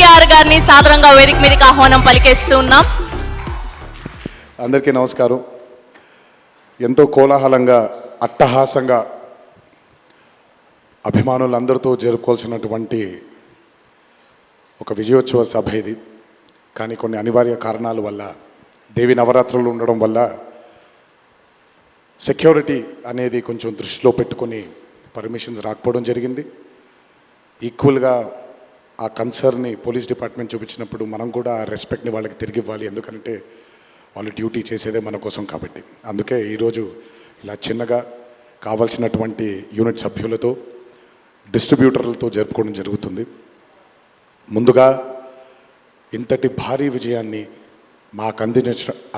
ఎన్టీఆర్ గారిని సాదరంగా వేదిక మీదకి ఆహ్వానం పలికేస్తూ ఉన్నాం. అందరికీ నమస్కారం. ఎంతో కోలాహలంగా అట్టహాసంగా అభిమానులందరితో జరుపుకోవాల్సినటువంటి ఒక విజయోత్సవ సభ ఇది. కానీ కొన్ని అనివార్య కారణాల వల్ల, దేవి నవరాత్రులు ఉండడం వల్ల సెక్యూరిటీ అనేది కొంచెం దృష్టిలో పెట్టుకొని పర్మిషన్స్ రాకపోవడం జరిగింది. ఈక్వల్గా ఆ కన్సర్న్ని పోలీస్ డిపార్ట్మెంట్ చూపించినప్పుడు మనం కూడా ఆ రెస్పెక్ట్ని వాళ్ళకి తిరిగి ఇవ్వాలి. ఎందుకంటే వాళ్ళు డ్యూటీ చేసేదే మన కోసం కాబట్టి. అందుకే ఈరోజు ఇలా చిన్నగా కావాల్సినటువంటి యూనిట్ సభ్యులతో, డిస్ట్రిబ్యూటర్లతో జరుపుకోవడం జరుగుతుంది. ముందుగా ఇంతటి భారీ విజయాన్ని మాకు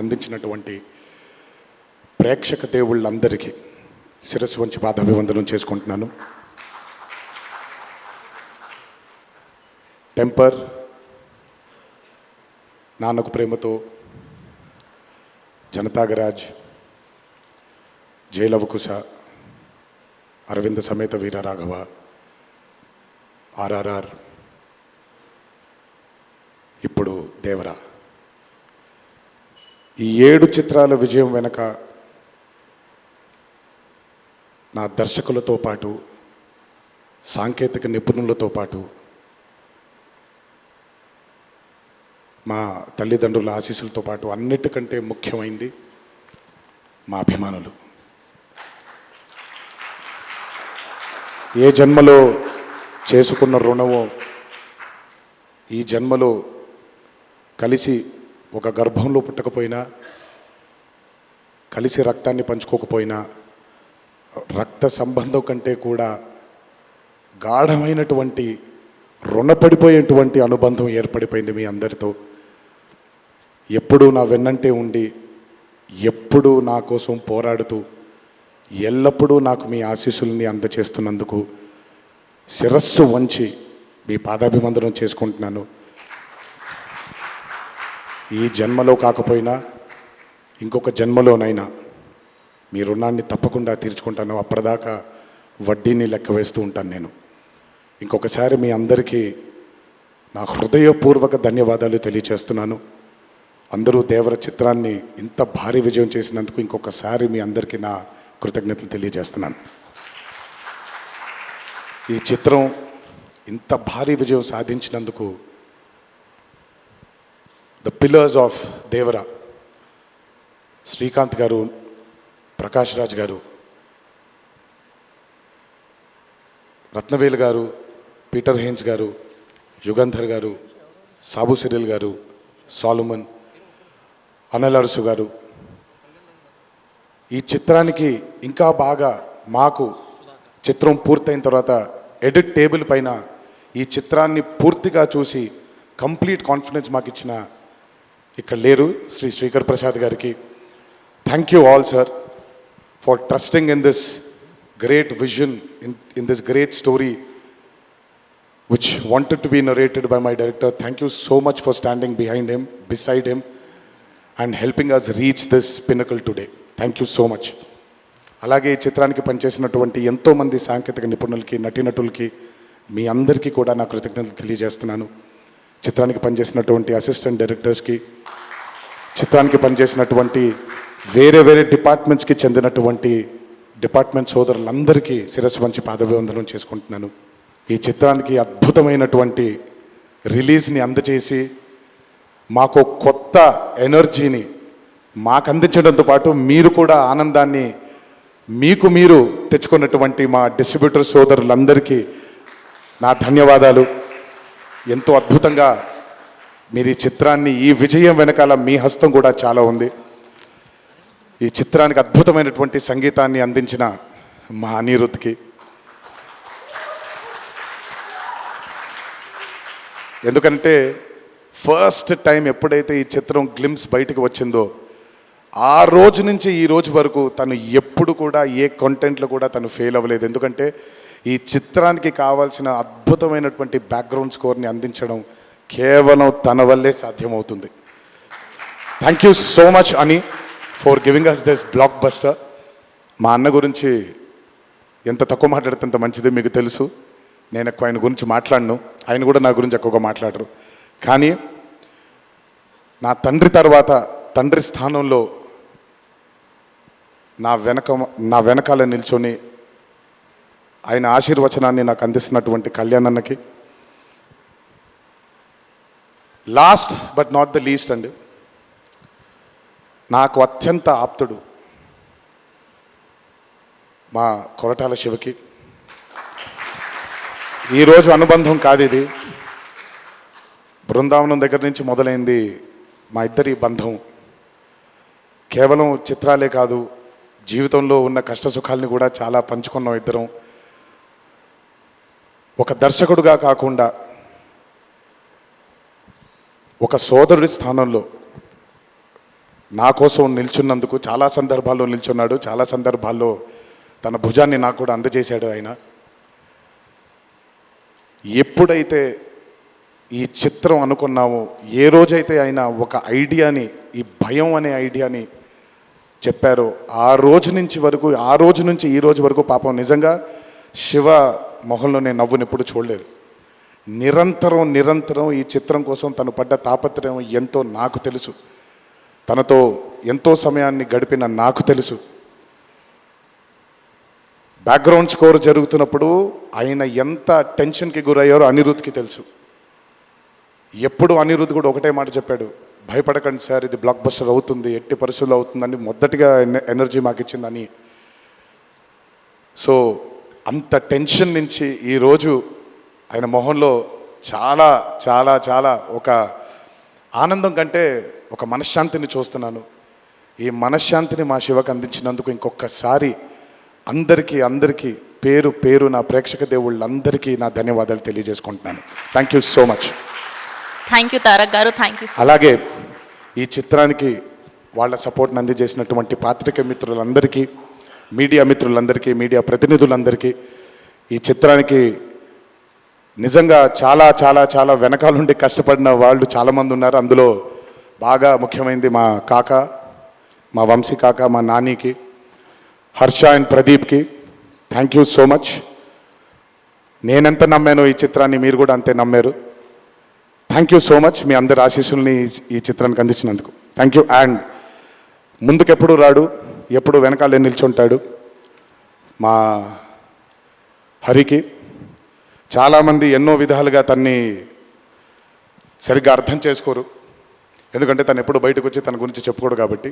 అందించినటువంటి ప్రేక్షక దేవుళ్ళందరికీ శిరస్సు వంచి పాదాభివందనం చేసుకుంటున్నాను. టెంపర్, నాన్నకు ప్రేమతో, జనతాగరాజ్, జైలవకుశ, అరవింద సమేత వీర రాఘవ, ఆర్ఆర్ఆర్, ఇప్పుడు దేవరా, ఈ 7 చిత్రాల విజయం వెనక నా దర్శకులతో పాటు, సాంకేతిక నిపుణులతో పాటు, మా తల్లిదండ్రుల ఆశీస్సులతో పాటు అన్నిటికంటే ముఖ్యమైంది మా అభిమానులు. ఏ జన్మలో చేసుకున్న రుణమో ఈ జన్మలో కలిసి ఒక గర్భంలో పుట్టకపోయినా, కలిసి రక్తాన్ని పంచుకోకపోయినా, రక్త సంబంధం కంటే కూడా గాఢమైనటువంటి రుణపడిపోయేటువంటి అనుబంధం ఏర్పడిపోయింది మీ అందరితో. ఎప్పుడూ నా వెన్నంటే ఉండి, ఎప్పుడూ నా కోసం పోరాడుతూ, ఎల్లప్పుడూ నాకు మీ ఆశీస్సుల్ని అందచేస్తున్నందుకు శిరస్సు వంచి మీ పాదాభివందనం చేసుకుంటున్నాను. ఈ జన్మలో కాకపోయినా ఇంకొక జన్మలోనైనా మీ రుణాన్ని తప్పకుండా తీర్చుకుంటాను. అప్పటిదాకా వడ్డీని లెక్క వేస్తూ ఉంటాను నేను. ఇంకొకసారి మీ అందరికీ నా హృదయపూర్వక ధన్యవాదాలు తెలియచేస్తున్నాను. అందరూ దేవర చిత్రాన్ని ఇంత భారీ విజయం చేసినందుకు ఇంకొకసారి మీ అందరికీ నా కృతజ్ఞతలు తెలియజేస్తున్నాను. ఈ చిత్రం ఇంత భారీ విజయం సాధించినందుకు ద పిల్లర్స్ ఆఫ్ దేవర, శ్రీకాంత్ గారు, ప్రకాష్ రాజ్ గారు, రత్నవేలు గారు, పీటర్ హేన్స్ గారు, యుగంధర్ గారు, సాబు సిరిల్ గారు, సాలుమన్, అనిల్ అరసు గారు, ఈ చిత్రానికి ఇంకా బాగా మాకు చిత్రం పూర్తయిన తర్వాత ఎడిట్ టేబుల్ పైన ఈ చిత్రాన్ని పూర్తిగా చూసి కంప్లీట్ కాన్ఫిడెన్స్ మాకు ఇచ్చిన, ఇక్కడ లేరు, శ్రీ శ్రీకర్ ప్రసాద్ గారికి thank you all sir for trusting in this great vision, in this great story which wanted to be narrated by my director. Thank you so much for standing behind him, beside him, and helping us reach this pinnacle today. Thank you so much. అలాగే ఈ చిత్రానికి పనిచేసినటువంటి ఎంతోమంది సాంకేతిక నిపుణులకి, నటీనటులకి, మీ అందరికీ కూడా నా కృతజ్ఞతలు తెలియజేస్తున్నాను. చిత్రానికి పనిచేసినటువంటి అసిస్టెంట్ డైరెక్టర్స్కి, చిత్రానికి పనిచేసినటువంటి వేరే వేరే డిపార్ట్మెంట్స్కి చెందినటువంటి డిపార్ట్మెంట్ సోదరులందరికీ శిరస్సు వంచి పాదాభివందనం చేసుకుంటున్నాను. ఈ చిత్రానికి అద్భుతమైనటువంటి రిలీజ్ని అందచేసి మాకు కొత్త ఎనర్జీని మాకు అందించడంతో పాటు మీరు కూడా ఆనందాన్ని మీకు మీరు తెచ్చుకున్నటువంటి మా డిస్ట్రిబ్యూటర్ సోదరులందరికీ నా ధన్యవాదాలు. ఎంతో అద్భుతంగా మీరు ఈ చిత్రాన్ని, ఈ విజయం వెనకాల మీ హస్తం కూడా చాలా ఉంది. ఈ చిత్రానికి అద్భుతమైనటువంటి సంగీతాన్ని అందించిన మా అనిరుద్ధ్కి, ఎందుకంటే ఫస్ట్ టైం ఎప్పుడైతే ఈ చిత్రం గ్లిమ్స్ బయటకు వచ్చిందో ఆ రోజు నుంచి ఈ రోజు వరకు తను ఎప్పుడు కూడా ఏ కంటెంట్లో కూడా తను ఫెయిల్ అవ్వలేదు. ఎందుకంటే ఈ చిత్రానికి కావాల్సిన అద్భుతమైనటువంటి బ్యాక్గ్రౌండ్ స్కోర్ని అందించడం కేవలం తన వల్లే సాధ్యమవుతుంది. థ్యాంక్ యూ సో మచ్ అని for giving us this blockbuster. మా అన్న గురించి ఎంత తక్కువ మాట్లాడితే అంత మంచిది, మీకు తెలుసు. నేను ఎక్కువ ఆయన గురించి మాట్లాడను, ఆయన కూడా నా గురించి ఎక్కువగా మాట్లాడరు. కానీ నా తండ్రి తర్వాత తండ్రి స్థానంలో నా వెనకాల నిల్చొని ఆయన ఆశీర్వచనాన్ని నాకు అందిస్తున్నటువంటి కళ్యాణ్ అన్నకి, last but not the least అండి, నాకు అత్యంత ఆప్తుడు మా కొరటాల శివకి. ఈరోజు అనుబంధం కాదు ఇది, బృందావనం దగ్గర నుంచి మొదలైంది మా ఇద్దరి బంధం. కేవలం చిత్రాలే కాదు, జీవితంలో ఉన్న కష్ట సుఖాల్ని కూడా చాలా పంచుకున్నాం ఇద్దరం. ఒక దర్శకుడుగా కాకుండా ఒక సోదరుడి స్థానంలో నా కోసం నిల్చున్నందుకు చాలా సందర్భాల్లో నిల్చున్నాడు, చాలా సందర్భాల్లో తన భుజాన్ని నాకు కూడా అందజేశాడు ఆయన. ఎప్పుడైతే ఈ చిత్రం అనుకున్నామో, ఏ రోజైతే ఆయన ఒక ఐడియాని, ఈ భయం అనే ఐడియాని చెప్పారో, ఆ రోజు నుంచి ఈ రోజు వరకు పాపం నిజంగా శివ మొహంలో నేను నవ్వుని ఎప్పుడు చూడలేదు. నిరంతరం ఈ చిత్రం కోసం తను పడ్డ తాపత్రయం ఎంతో నాకు తెలుసు. తనతో ఎంతో సమయాన్ని గడిపిన నాకు తెలుసు. బ్యాక్గ్రౌండ్ స్కోర్ జరుగుతున్నప్పుడు ఆయన ఎంత టెన్షన్కి గురయ్యారో అనిరుద్ధ్కి తెలుసు. ఎప్పుడు అనిరుద్ధ్ కూడా ఒకటే మాట చెప్పాడు, భయపడకండి సార్, ఇది బ్లాక్ బస్టర్ అవుతుంది, ఎట్టి పరిస్థితుల్లో అవుతుందని మొదటిగా ఎనర్జీ మాకు ఇచ్చిందని. సో అంత టెన్షన్ నుంచి ఈరోజు ఆయన మొహంలో చాలా చాలా చాలా ఒక ఆనందం కంటే ఒక మనశ్శాంతిని చూస్తున్నాను. ఈ మనశ్శాంతిని మా శివకు అందించినందుకు ఇంకొకసారి అందరికీ పేరు నా ప్రేక్షక దేవుళ్ళందరికీ నా ధన్యవాదాలు తెలియజేసుకుంటున్నాను. Thank you so much. Thank you Tarak గారు, థ్యాంక్ యూ. అలాగే ఈ చిత్రానికి వాళ్ళ సపోర్ట్ని అందజేసినటువంటి పాత్రికేయ మిత్రులందరికీ, మీడియా మిత్రులందరికీ, మీడియా ప్రతినిధులందరికీ, ఈ చిత్రానికి నిజంగా చాలా చాలా చాలా వెనకాలండి కష్టపడిన వాళ్ళు చాలామంది ఉన్నారు. అందులో బాగా ముఖ్యమైనది మా కాక, మా వంశీ కాక, మా నానికి, హర్ష అండ్ ప్రదీప్కి థ్యాంక్ యూ సో మచ్. నేనెంత నమ్మానో ఈ చిత్రాన్ని మీరు కూడా అంతే నమ్మారు. Thank you so much. మీ అందరి ఆశీస్సుల్ని ఈ చిత్రానికి అందించినందుకు థ్యాంక్ యూ. అండ్ ముందుకెప్పుడు రాడు, ఎప్పుడు వెనకాలే నిల్చుంటాడు మా హరికి. చాలామంది ఎన్నో విధాలుగా తన్ని సరిగ్గా అర్థం చేసుకోరు, ఎందుకంటే తను ఎప్పుడు బయటకు వచ్చి తన గురించి చెప్పుకోడు కాబట్టి.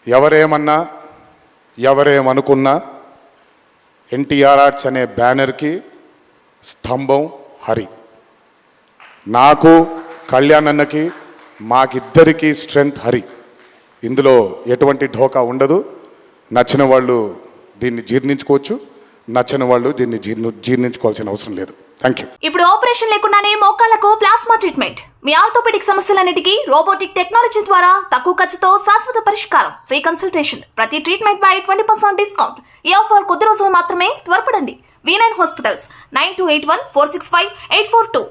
ఎవరేమన్నా ఎవరేమనుకున్నా ఎన్టీఆర్ ఆర్ట్స్ అనే బ్యానర్కి స్తంభం హరి. నాకు, కళ్యాణ్ అన్నకి, మాకిద్దరికీ స్ట్రెంగ్త్ హరి. ఇందులో ఎటువంటి ఢోకా ఉండదు. నచ్చిన వాళ్ళు దీన్ని జీర్ణించుకోవచ్చు, నచ్చని వాళ్ళు దీన్ని జీర్ణించుకోవాల్సిన అవసరం లేదు. Thank you. ఇప్పుడు ఆపరేషన్ లేకుండానే మోకాళ్లకు ప్లాస్మా ట్రీట్మెంట్. మీ ఆర్థోపెడిక్ సమస్యలన్నిటికీ రోబోటిక్ టెక్నాలజీ ద్వారా తక్కువ ఖర్చుతో శాశ్వత పరిష్కారం. Free consultation. ప్రతి ట్రీట్మెంట్ పై 20% డిస్కౌంట్. ఈ ఆఫర్ కొద్ది రోజులు మాత్రమే. త్వరపడండి. V9 hospitals 9281465842.